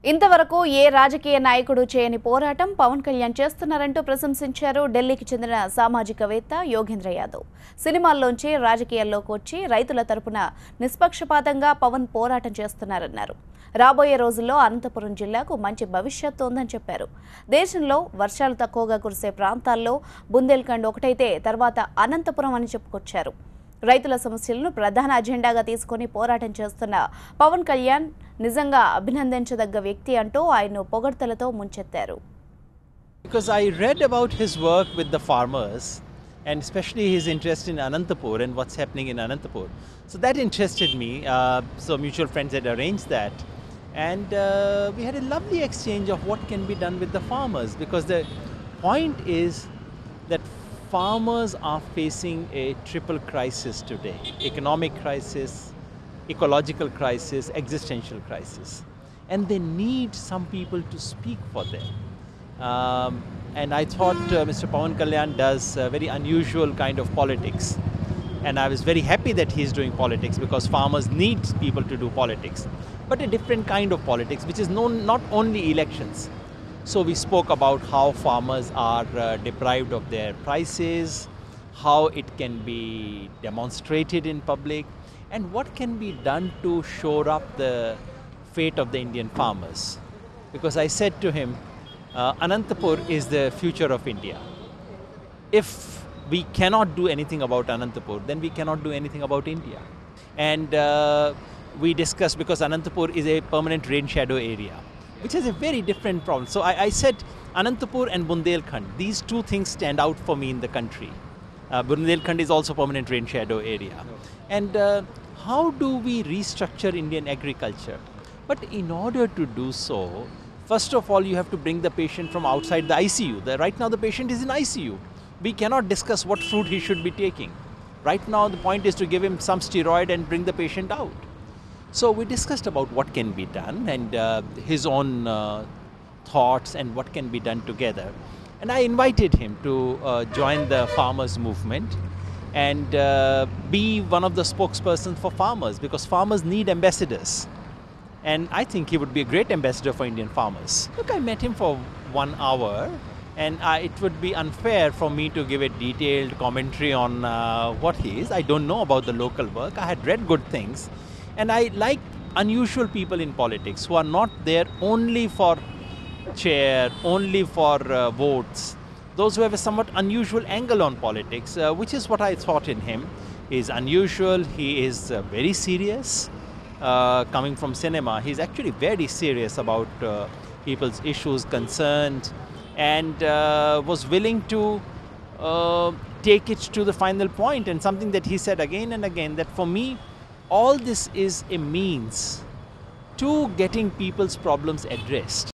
ఇంతవరకు ఏ రాజకీయ నాయకుడు చేయని పోరాటం పవన్ కళ్యాణ్ చేస్తున్నారంటూ ప్రశంసించారు ఢిల్లీకి చెందిన సామాజికవేత్త యోగేంద్ర యాదవ్. సినిమాల్లోంచి రాజకీయాల్లోకి వచ్చి రైతుల తరపున నిష్పక్షపాతంగా పవన్ పోరాటం చేస్తున్నారన్నారు. రాబోయే రోజుల్లో అనంతపురం జిల్లాకు మంచి భవిష్యత్తు ఉందని చెప్పారు. దేశంలో వర్షాలు తక్కువగా కురిసే ప్రాంతాల్లో బుందేల్ఖండ్ ఒకటైతే తర్వాత అనంతపురం అని చెప్పుకొచ్చారు. రైతుల సమస్యలను ప్రధాన అజెండాగా తీసుకొని పోరాటం చేస్తున్న పవన్ కళ్యాణ్ నిజంగా అభినందించదగ్గ వ్యక్తి అంటూ ఆయన్ను పొగడ్తలతో ముంచెత్తారు. Because I read about his work with the farmers and especially his interest in Anantapur and what's happening in Anantapur. So that interested me. So mutual friends had arranged that. And we had a lovely exchange of what can be done with the farmers, because the point is that farmers are facing a triple crisis today: economic crisis, ecological crisis, existential crisis, and they need some people to speak for them. And I thought Mr. Pawan Kalyan does a very unusual kind of politics, and I was very happy that he's doing politics, because farmers need people to do politics, but a different kind of politics, which is not only elections. So we spoke about how farmers are deprived of their prices, how it can be demonstrated in public, and what can be done to shore up the fate of the Indian farmers. Because I said to him, Anantapur is the future of India. If we cannot do anything about Anantapur, then we cannot do anything about India. And we discussed, because Anantapur is a permanent rain shadow area, which has a very different problem. So I said Anantapur and Bundelkhand, these two things stand out for me in the country. Bundelkhand is also permanent rain shadow area. And how do we restructure Indian agriculture? But in order to do so, first of all, you have to bring the patient from outside the ICU. Right now the patient is in ICU. We cannot discuss what fruit he should be taking. Right now the point is to give him some steroid and bring the patient out. So we discussed about what can be done, and his own thoughts and what can be done together. And I invited him to join the farmers movement and be one of the spokespersons for farmers, because farmers need ambassadors. And I think he would be a great ambassador for Indian farmers. Look, I met him for 1 hour, and it would be unfair for me to give a detailed commentary on what he is. I don't know about the local work. I had read good things. And I like unusual people in politics who are not there only for chair, only for votes. Those who have a somewhat unusual angle on politics, which is what I thought in him. He is unusual, he is very serious. Coming from cinema, he's actually very serious about people's issues, concerns, and was willing to take it to the final point. And something that he said again and again, that for me, all this is a means to getting people's problems addressed.